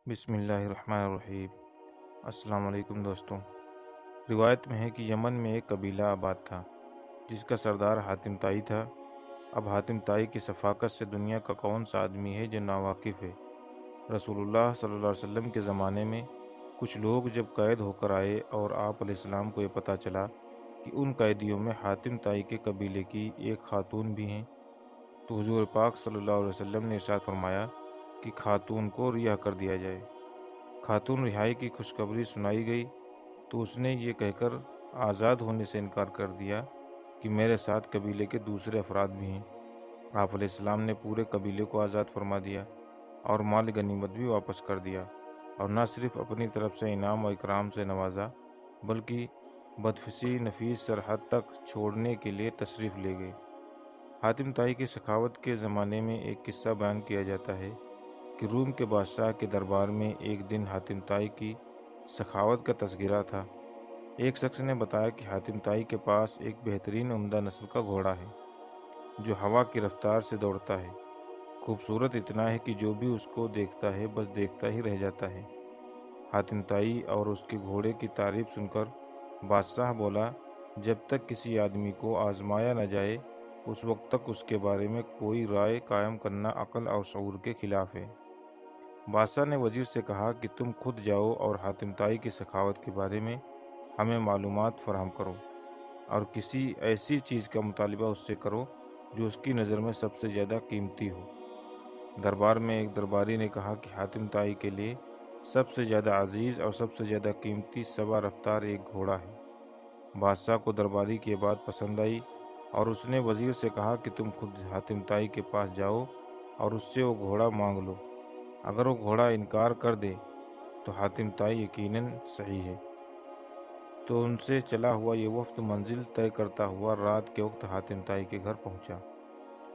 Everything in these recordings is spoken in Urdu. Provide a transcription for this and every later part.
بسم اللہ الرحمن الرحیم۔ السلام علیکم دوستوں۔ روایت میں ہے کہ یمن میں ایک قبیلہ آباد تھا جس کا سردار حاتم طائی تھا۔ اب حاتم طائی کی ثقافت سے دنیا کا کون سا آدمی ہے جو ناواقف ہے؟ رسول اللہ صلی اللہ علیہ وسلم کے زمانے میں کچھ لوگ جب قید ہو کر آئے اور آپ علیہ السلام کو یہ پتہ چلا کہ ان قیدیوں میں حاتم طائی کے قبیلے کی ایک خاتون بھی ہیں، تو حضور پاک صلی اللہ علیہ وسلم نے ارشاد فرمایا کہ خاتون کو رہا کر دیا جائے۔ خاتون رہائی کی خوشخبری سنائی گئی تو اس نے یہ کہہ کر آزاد ہونے سے انکار کر دیا کہ میرے ساتھ قبیلے کے دوسرے افراد بھی ہیں۔ آپ علیہ السلام نے پورے قبیلے کو آزاد فرما دیا اور مال غنیمت بھی واپس کر دیا، اور نہ صرف اپنی طرف سے انعام و اکرام سے نوازا بلکہ بدفسی نفیس سرحد تک چھوڑنے کے لیے تشریف لے گئے۔ حاتم طائی کی سخاوت کے زمانے میں ایک قصہ بیان کیا جاتا ہے کہ روم کے بادشاہ کے دربار میں ایک دن حاتم طائی کی سخاوت کا تذکرہ تھا۔ ایک شخص نے بتایا کہ حاتم طائی کے پاس ایک بہترین عمدہ نسل کا گھوڑا ہے جو ہوا کی رفتار سے دوڑتا ہے، خوبصورت اتنا ہے کہ جو بھی اس کو دیکھتا ہے بس دیکھتا ہی رہ جاتا ہے۔ حاتم طائی اور اس کے گھوڑے کی تعریف سن کر بادشاہ بولا، جب تک کسی آدمی کو آزمایا نہ جائے اس وقت تک اس کے بارے میں کوئی رائے قائم کرنا عقل اور شعور کے خلاف ہے۔ بادشاہ نے وزیر سے کہا کہ تم خود جاؤ اور حاتم طائی کی سخاوت کے بارے میں ہمیں معلومات فراہم کرو، اور کسی ایسی چیز کا مطالبہ اس سے کرو جو اس کی نظر میں سب سے زیادہ قیمتی ہو۔ دربار میں ایک درباری نے کہا کہ حاتم طائی کے لیے سب سے زیادہ عزیز اور سب سے زیادہ قیمتی سوا رفتار ایک گھوڑا ہے۔ بادشاہ کو درباری کی بات پسند آئی اور اس نے وزیر سے کہا کہ تم خود حاتم طائی کے پاس جاؤ اور اس سے وہ گھوڑا مانگ لو۔ اگر وہ گھوڑا انکار کر دے تو حاتم طائی یقیناً صحیح ہے۔ تو ان سے چلا ہوا یہ وفد منزل طے کرتا ہوا رات کے وقت حاتم طائی کے گھر پہنچا۔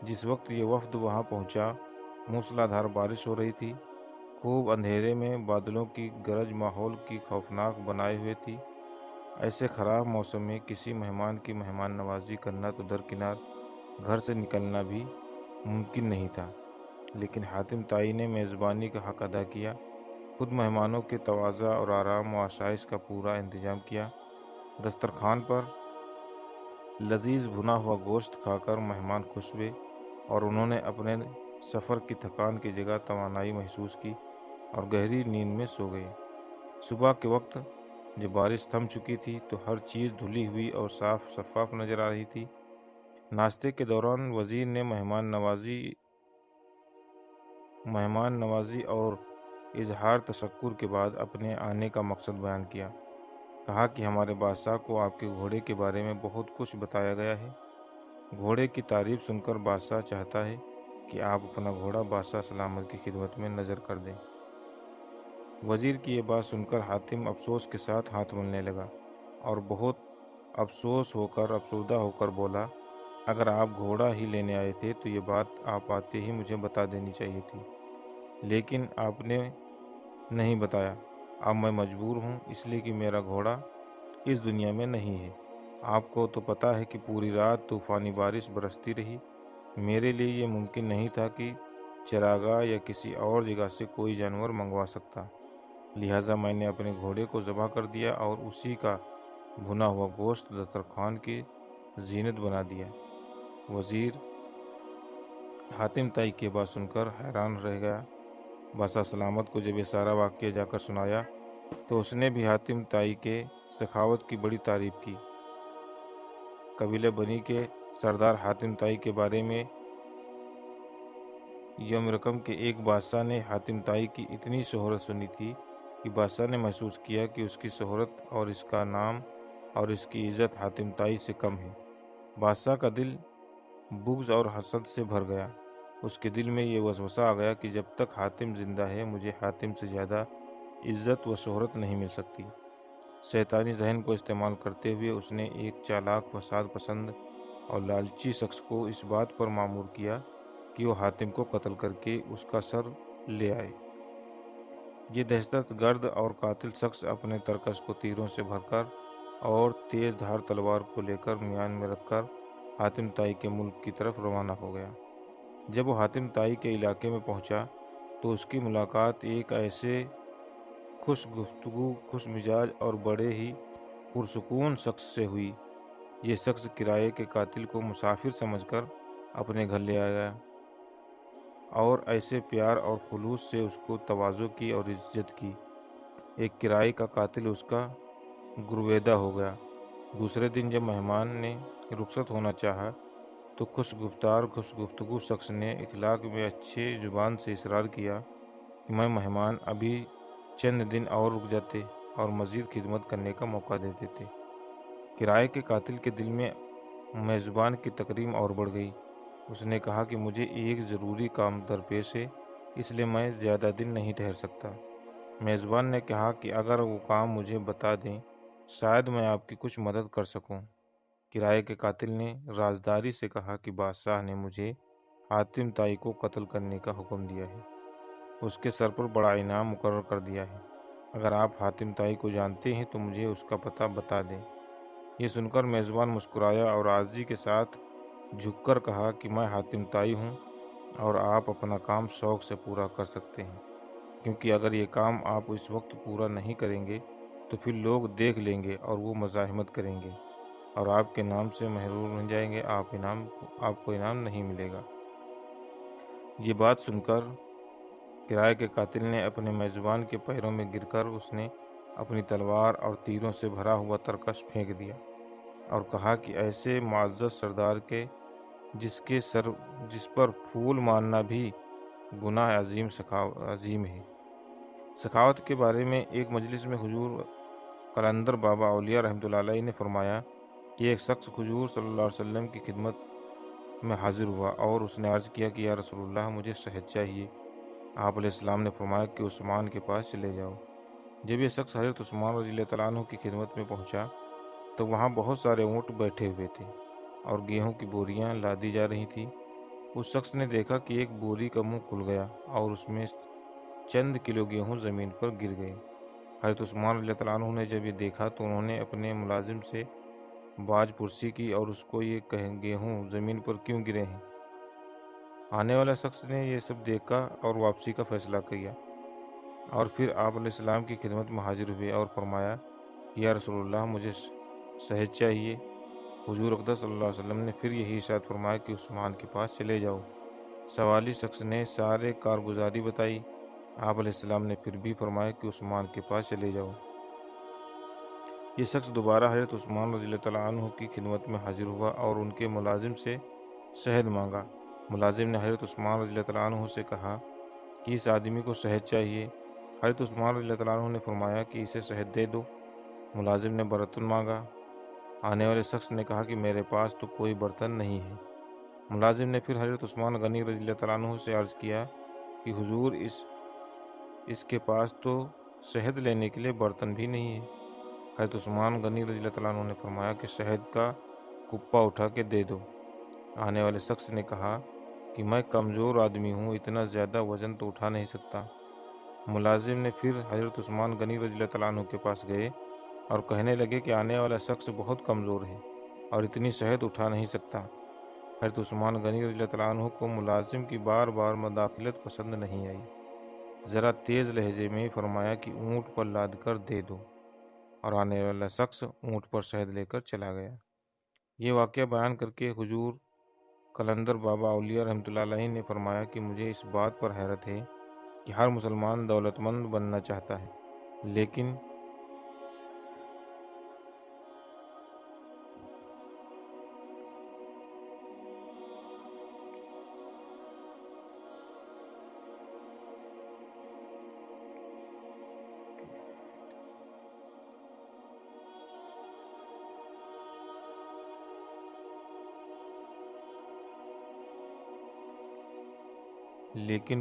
جس وقت یہ وفد وہاں پہنچا موسلا دھار بارش ہو رہی تھی، خوب اندھیرے میں بادلوں کی گرج ماحول کی خوفناک بنائے ہوئے تھی۔ ایسے خراب موسم میں کسی مہمان کی مہمان نوازی کرنا تو درکنار گھر سے نکلنا بھی ممکن نہیں تھا، لیکن حاتم طائی نے میزبانی کا حق ادا کیا، خود مہمانوں کے تواضع اور آرام و آسائش کا پورا انتظام کیا۔ دسترخوان پر لذیذ بھنا ہوا گوشت کھا کر مہمان خوش ہوئے اور انہوں نے اپنے سفر کی تھکان کی جگہ توانائی محسوس کی اور گہری نیند میں سو گئے۔ صبح کے وقت جب بارش تھم چکی تھی تو ہر چیز دھلی ہوئی اور صاف شفاف نظر آ رہی تھی۔ ناشتے کے دوران وزیر نے مہمان نوازی اور اظہار تشکر کے بعد اپنے آنے کا مقصد بیان کیا۔ کہا کہ ہمارے بادشاہ کو آپ کے گھوڑے کے بارے میں بہت کچھ بتایا گیا ہے۔ گھوڑے کی تعریف سن کر بادشاہ چاہتا ہے کہ آپ اپنا گھوڑا بادشاہ سلامت کی خدمت میں نظر کر دیں۔ وزیر کی یہ بات سن کر حاتم افسوس کے ساتھ ہاتھ ملنے لگا اور بہت افسردہ ہو کر بولا، اگر آپ گھوڑا ہی لینے آئے تھے تو یہ بات آپ آتے ہی مجھے بتا دینی چاہیے تھی، لیکن آپ نے نہیں بتایا۔ اب میں مجبور ہوں، اس لیے کہ میرا گھوڑا اس دنیا میں نہیں ہے۔ آپ کو تو پتہ ہے کہ پوری رات طوفانی بارش برستی رہی۔ میرے لیے یہ ممکن نہیں تھا کہ چراگاہ یا کسی اور جگہ سے کوئی جانور منگوا سکتا، لہٰذا میں نے اپنے گھوڑے کو ذبح کر دیا اور اسی کا بھنا ہوا گوشت دسترخوان کی زینت بنا دیا۔ وزیر حاتم طائی کی بات سن کر حیران رہ گیا۔ بادشاہ سلامت کو جب یہ سارا واقعہ جا کر سنایا تو اس نے بھی حاتم طائی کے سخاوت کی بڑی تعریف کی۔ قبیلہ بنی کے سردار حاتم طائی کے بارے میں یوم رقم کے ایک بادشاہ نے حاتم طائی کی اتنی شہرت سنی تھی کہ بادشاہ نے محسوس کیا کہ اس کی شہرت اور اس کا نام اور اس کی عزت حاتم طائی سے کم ہے۔ بادشاہ کا دل بغض اور حسد سے بھر گیا۔ اس کے دل میں یہ وسوسہ آ گیا کہ جب تک حاتم زندہ ہے مجھے حاتم سے زیادہ عزت و شہرت نہیں مل سکتی۔ شیطانی ذہن کو استعمال کرتے ہوئے اس نے ایک چالاک فساد پسند اور لالچی شخص کو اس بات پر مامور کیا کہ وہ حاتم کو قتل کر کے اس کا سر لے آئے۔ یہ دہشت گرد اور قاتل شخص اپنے ترکش کو تیروں سے بھر کر اور تیز دھار تلوار کو لے کر میان میں رکھ کر حاتم طائی کے ملک کی طرف روانہ ہو گیا۔ جب وہ حاتم طائی کے علاقے میں پہنچا تو اس کی ملاقات ایک ایسے خوش گفتگو، خوش مزاج اور بڑے ہی پرسکون شخص سے ہوئی۔ یہ شخص کرائے کے قاتل کو مسافر سمجھ کر اپنے گھر لے آیا اور ایسے پیار اور خلوص سے اس کو تواضع کی اور عزت کی۔ ایک کرائے کا قاتل اس کا گرویدہ ہو گیا۔ دوسرے دن جب مہمان نے رخصت ہونا چاہا تو خوش گفتگو شخص نے اخلاق میں اچھے زبان سے اصرار کیا کہ مہمان ابھی چند دن اور رک جاتے اور مزید خدمت کرنے کا موقع دے دیتے۔ کرائے کے قاتل کے دل میں میزبان کی تکریم اور بڑھ گئی۔ اس نے کہا کہ مجھے ایک ضروری کام درپیش ہے، اس لیے میں زیادہ دن نہیں ٹھہر سکتا۔ میزبان نے کہا کہ اگر وہ کام مجھے بتا دیں شاید میں آپ کی کچھ مدد کر سکوں۔ کرائے کے قاتل نے رازداری سے کہا کہ بادشاہ نے مجھے حاتم طائی کو قتل کرنے کا حکم دیا ہے، اس کے سر پر بڑا انعام مقرر کر دیا ہے۔ اگر آپ حاتم طائی کو جانتے ہیں تو مجھے اس کا پتہ بتا دیں۔ یہ سن کر میزبان مسکرایا اور عاجزی کے ساتھ جھک کر کہا کہ میں حاتم طائی ہوں اور آپ اپنا کام شوق سے پورا کر سکتے ہیں، کیونکہ اگر یہ کام آپ اس وقت پورا نہیں کریں گے تو پھر لوگ دیکھ لیں گے اور وہ مزاحمت کریں گے اور آپ کے نام سے محروم رہ جائیں گے، آپ کو انعام نہیں ملے گا۔ یہ بات سن کر کرائے کے قاتل نے اپنے میزبان کے پیروں میں گر کر اس نے اپنی تلوار اور تیروں سے بھرا ہوا ترکش پھینک دیا اور کہا کہ ایسے معزز سردار کے جس پر پھول مارنا بھی گناہ عظیم ہے۔ سخاوت کے بارے میں ایک مجلس میں حضور قلندر بابا اولیاء رحمۃ اللہ علیہ نے فرمایا کہ ایک شخص حضور صلی اللہ علیہ وسلم کی خدمت میں حاضر ہوا اور اس نے عرض کیا کہ یا رسول اللہ مجھے شہد چاہیے۔ آپ علیہ السلام نے فرمایا کہ عثمان کے پاس چلے جاؤ۔ جب یہ شخص حضرت عثمان رضی اللہ تعالیٰ عنہ کی خدمت میں پہنچا تو وہاں بہت سارے اونٹ بیٹھے ہوئے تھے اور گیہوں کی بوریاں لادی جا رہی تھیں۔ اس شخص نے دیکھا کہ ایک بوری کا منہ کھل گیا اور اس میں چند کلو گیہوں زمین پر گر گئے۔ حضرت عثمان رضی اللہ تعالیٰ عنہ نے جب یہ دیکھا تو انہوں نے اپنے ملازم سے باز پرسی کی اور اس کو یہ گیہوں زمین پر کیوں گرے ہیں۔ آنے والا شخص نے یہ سب دیکھا اور واپسی کا فیصلہ کیا اور پھر آپ علیہ السلام کی خدمت میں حاضر ہوئے اور فرمایا کہ یا رسول اللہ مجھے شہد چاہیے۔ حضور اقدس صلی اللہ علیہ وسلم نے پھر یہی ارشاد فرمایا کہ عثمان کے پاس چلے جاؤ۔ سوالی شخص نے سارے کارگزاری بتائی۔ آپ علیہ السلام نے پھر بھی فرمایا کہ عثمان کے پاس چلے جاؤ۔ یہ شخص دوبارہ حضرت عثمان رضی اللہ تعالیٰ عنہ کی خدمت میں حاضر ہوا اور ان کے ملازم سے شہد مانگا۔ ملازم نے حضرت عثمان رضی اللہ تعالیٰ عنہ سے کہا کہ اس آدمی کو شہد چاہیے۔ حضرت عثمان رضی اللہ تعالیٰ عنہ نے فرمایا کہ اسے شہد دے دو۔ ملازم نے برتن مانگا۔ آنے والے شخص نے کہا کہ میرے پاس تو کوئی برتن نہیں ہے۔ ملازم نے پھر حضرت عثمان غنی رضی اللہ تعالیٰ عنہ سے عرض کیا کہ حضور اس کے پاس تو شہد لینے کے لیے برتن بھی نہیں ہے۔ حضرت عثمان غنی رضی اللہ تعالیٰ عنہ نے فرمایا کہ شہد کا کپا اٹھا کے دے دو۔ آنے والے شخص نے کہا کہ میں کمزور آدمی ہوں، اتنا زیادہ وزن تو اٹھا نہیں سکتا۔ ملازم نے پھر حضرت عثمان غنی رضی اللہ تعالیٰ عنہ کے پاس گئے اور کہنے لگے کہ آنے والا شخص بہت کمزور ہے اور اتنی شہد اٹھا نہیں سکتا۔ حضرت عثمان غنی رضی اللہ تعالیٰ عنہ کو ملازم کی بار بار مداخلت پسند نہیں آئی۔ ذرا تیز لہجے میں فرمایا کہ اونٹ پر لاد کر دے دو، اور آنے والا شخص اونٹ پر شہد لے کر چلا گیا۔ یہ واقعہ بیان کر کے حضور قلندر بابا اولیاء رحمۃ اللہ علیہ نے فرمایا کہ مجھے اس بات پر حیرت ہے کہ ہر مسلمان دولت مند بننا چاہتا ہے، لیکن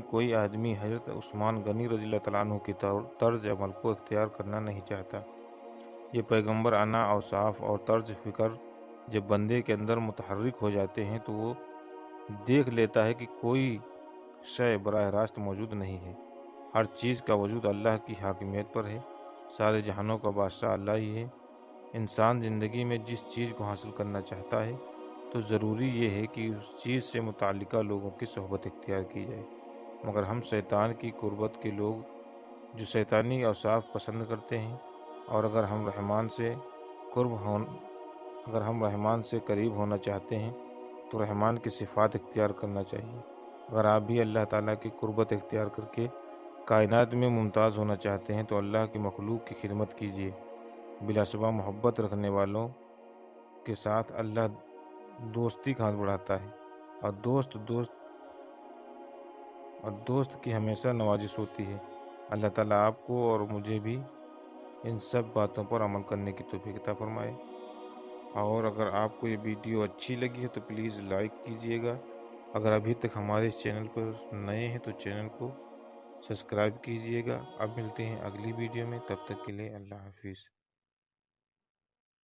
کوئی آدمی حضرت عثمان غنی رضی اللہ تعالیٰ عنہ کی طرز عمل کو اختیار کرنا نہیں چاہتا۔ یہ پیغمبرانہ اوصاف اور طرز فکر جب بندے کے اندر متحرک ہو جاتے ہیں تو وہ دیکھ لیتا ہے کہ کوئی شے براہ راست موجود نہیں ہے۔ ہر چیز کا وجود اللہ کی حاکمیت پر ہے۔ سارے جہانوں کا بادشاہ اللہ ہی ہے۔ انسان زندگی میں جس چیز کو حاصل کرنا چاہتا ہے تو ضروری یہ ہے کہ اس چیز سے متعلقہ لوگوں کی صحبت اختیار کی جائے، مگر ہم شیطان کی قربت کے لوگ جو شیطانی اوصاف پسند کرتے ہیں، اور اگر ہم رحمان سے قریب ہونا چاہتے ہیں تو رحمان کی صفات اختیار کرنا چاہیے۔ اگر آپ بھی اللہ تعالیٰ کی قربت اختیار کر کے کائنات میں ممتاز ہونا چاہتے ہیں تو اللہ کی مخلوق کی خدمت کیجیے۔ بلا شبہ محبت رکھنے والوں کے ساتھ اللہ دوستی کا ہاتھ بڑھاتا ہے، اور دوست کی ہمیشہ نوازش ہوتی ہے۔ اللہ تعالیٰ آپ کو اور مجھے بھی ان سب باتوں پر عمل کرنے کی توفیق عطا فرمائے۔ اور اگر آپ کو یہ ویڈیو اچھی لگی ہے تو پلیز لائک کیجیے گا۔ اگر ابھی تک ہمارے اس چینل پر نئے ہیں تو چینل کو سبسکرائب کیجیے گا۔ اب ملتے ہیں اگلی ویڈیو میں، تب تک کے لیے اللہ حافظ۔